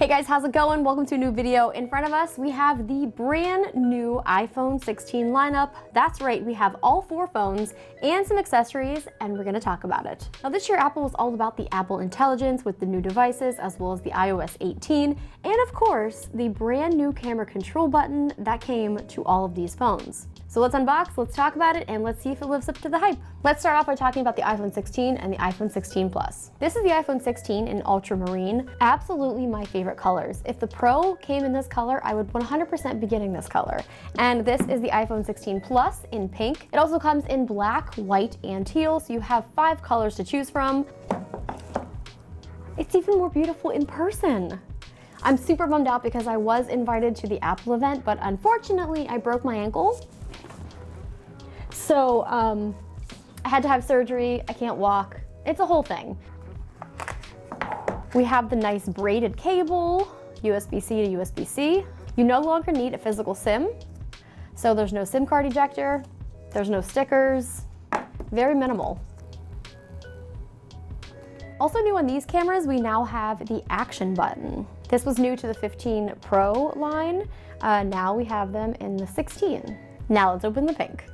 Hey guys, how's it going? Welcome to a new video. In front of us, we have the brand new iPhone 16 lineup. That's right, we have all 4 phones and some accessories, and we're gonna talk about it. Now this year, Apple was all about the Apple Intelligence with the new devices, as well as the iOS 18, and of course, the brand new camera control button that came to all of these phones. So let's unbox, let's talk about it, and let's see if it lives up to the hype. Let's start off by talking about the iPhone 16 and the iPhone 16 Plus. This is the iPhone 16 in ultramarine. Absolutely my favorite colors. If the Pro came in this color, I would 100% be getting this color. And this is the iPhone 16 Plus in pink. It also comes in black, white, and teal, so you have 5 colors to choose from. It's even more beautiful in person. I'm super bummed out because I was invited to the Apple event, but unfortunately I broke my ankle. So I had to have surgery, I can't walk. It's a whole thing. We have the nice braided cable, USB-C to USB-C. You no longer need a physical SIM. So there's no SIM card ejector, there's no stickers, very minimal. Also new on these cameras, we now have the action button. This was new to the 15 Pro line. Now we have them in the 16. Now let's open the pink.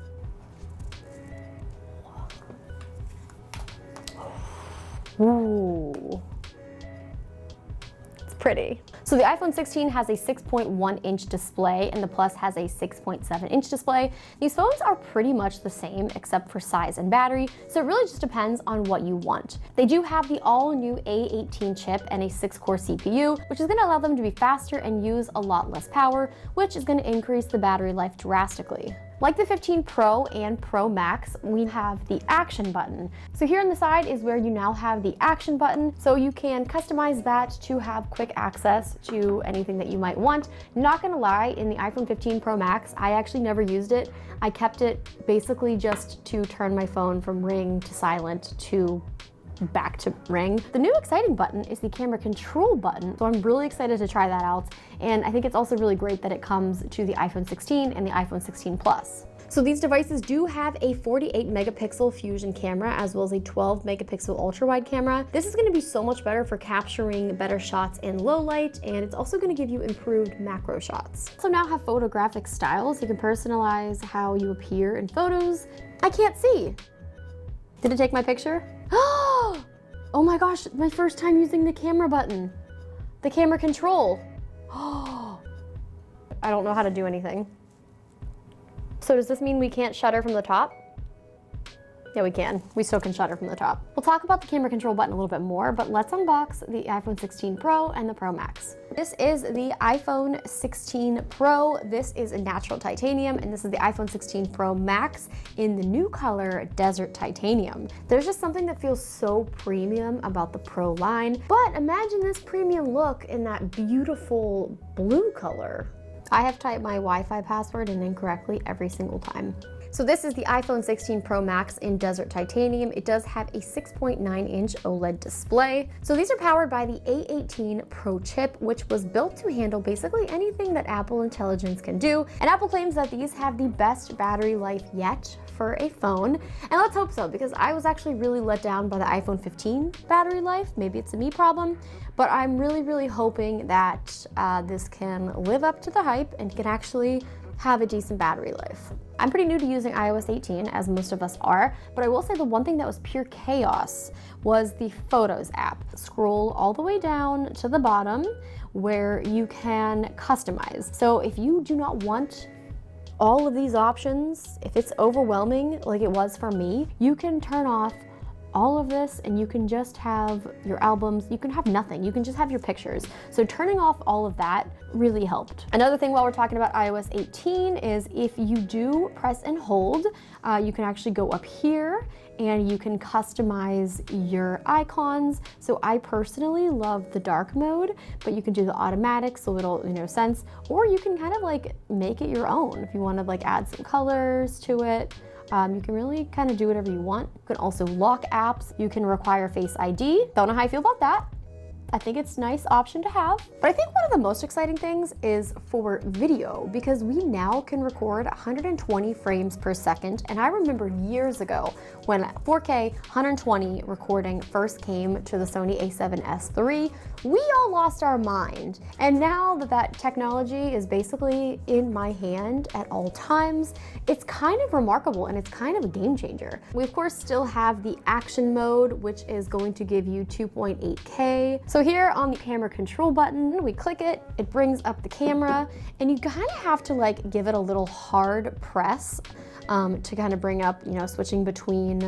Ooh, it's pretty. So the iPhone 16 has a 6.1-inch display and the Plus has a 6.7-inch display. These phones are pretty much the same except for size and battery, so it really just depends on what you want. They do have the all-new A18 chip and a 6-core CPU, which is going to allow them to be faster and use a lot less power, which is going to increase the battery life drastically. Like the 15 Pro and Pro Max, we have the action button. So here on the side is where you now have the action button, so you can customize that to have quick access to anything that you might want. Not gonna lie, in the iPhone 15 Pro Max, I actually never used it. I kept it basically just to turn my phone from ring to silent to back to ring. The new exciting button is the camera control button, so I'm really excited to try that out, and I think it's also really great that it comes to the iPhone 16 and the iPhone 16 Plus. So these devices do have a 48 megapixel fusion camera as well as a 12 megapixel ultra wide camera. This is going to be so much better for capturing better shots in low light, and it's also going to give you improved macro shots. So now have photographic styles. You can personalize how you appear in photos. I can't see. Did it take my picture? Oh my gosh, my first time using the camera button. The camera control. I don't know how to do anything. So does this mean we can't shutter from the top? Yeah, we can. We still can shutter from the top. We'll talk about the camera control button a little bit more, but let's unbox the iPhone 16 Pro and the Pro Max. This is the iPhone 16 Pro. This is a natural titanium, and this is the iPhone 16 Pro Max in the new color, Desert Titanium. There's just something that feels so premium about the Pro line, but imagine this premium look in that beautiful blue color. I have typed my Wi-Fi password in incorrectly every single time. So this is the iPhone 16 Pro Max in Desert Titanium. It does have a 6.9-inch OLED display. So these are powered by the A18 Pro chip, which was built to handle basically anything that Apple Intelligence can do. And Apple claims that these have the best battery life yet for a phone. And let's hope so, because I was actually really let down by the iPhone 15 battery life. Maybe it's a me problem, but I'm really hoping that this can live up to the hype and can actually have a decent battery life. I'm pretty new to using iOS 18, as most of us are, but I will say the one thing that was pure chaos was the Photos app. Scroll all the way down to the bottom where you can customize. So if you do not want all of these options, if it's overwhelming like it was for me, you can turn off all of this and you can just have your albums. You can have nothing. You can just have your pictures. So turning off all of that really helped. Another thing while we're talking about iOS 18 is if you do press and hold, you can actually go up here and you can customize your icons. So I personally love the dark mode, but you can do the automatic so it'll sense, or you can kind of like make it your own if you want to like add some colors to it. You can really kind of do whatever you want. You can also lock apps. You can require Face ID. Don't know how I feel about that. I think it's a nice option to have. But I think one of the most exciting things is for video, because we now can record 120 frames per second. And I remember years ago when 4K 120 recording first came to the Sony a7S III, we all lost our mind. And now that that technology is basically in my hand at all times, it's kind of remarkable and it's kind of a game changer. We of course still have the action mode, which is going to give you 2.8K. So here on the camera control button, we click it, it brings up the camera, and you kind of have to like give it a little hard press to kind of bring up, you know, switching between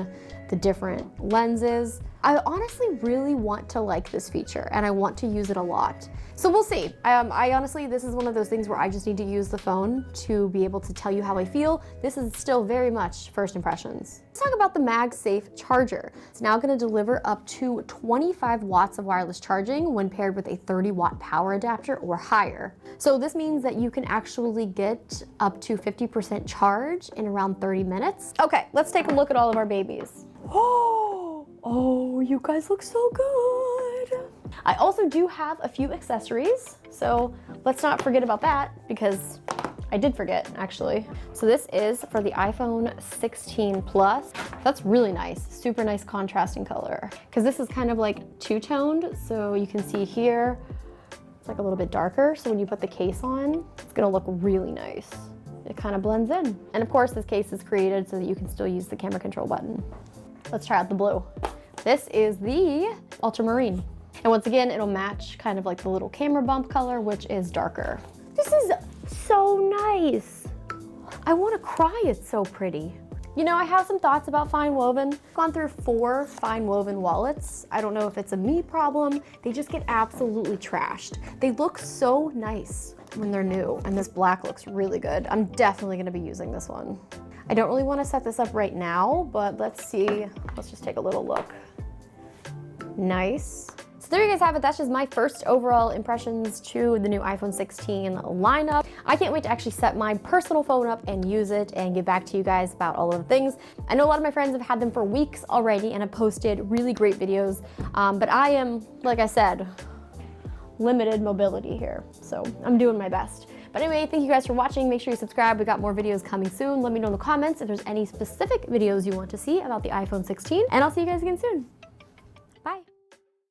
the different lenses. I honestly really want to like this feature and I want to use it a lot. So we'll see. I honestly, this is one of those things where I just need to use the phone to be able to tell you how I feel. This is still very much first impressions. Let's talk about the MagSafe charger. It's now going to deliver up to 25 watts of wireless charging when paired with a 30-watt power adapter or higher. So this means that you can actually get up to 50% charge in around 30 minutes. Okay, let's take a look at all of our babies. Oh, you guys look so good. I also do have a few accessories, so let's not forget about that, because I did forget actually. So this is for the iPhone 16 Plus. That's really nice, super nice contrasting color, because this is kind of like two-toned, so you can see here, it's like a little bit darker, so when you put the case on, it's gonna look really nice. It kind of blends in. And of course, this case is created so that you can still use the camera control button. Let's try out the blue. This is the ultramarine. And once again, it'll match kind of like the little camera bump color, which is darker. This is so nice. I want to cry, it's so pretty. You know, I have some thoughts about fine woven. I've gone through 4 fine woven wallets. I don't know if it's a me problem. They just get absolutely trashed. They look so nice when they're new, and this black looks really good. I'm definitely gonna be using this one. I don't really want to set this up right now, but let's see. Let's just take a little look. Nice. So there you guys have it. That's just my first overall impressions to the new iPhone 16 lineup. I can't wait to actually set my personal phone up and use it and get back to you guys about all of the things. I know a lot of my friends have had them for weeks already and have posted really great videos, but I am, like I said, limited mobility here, so I'm doing my best. But anyway, thank you guys for watching. Make sure you subscribe. We got more videos coming soon. Let me know in the comments if there's any specific videos you want to see about the iPhone 16, and I'll see you guys again soon.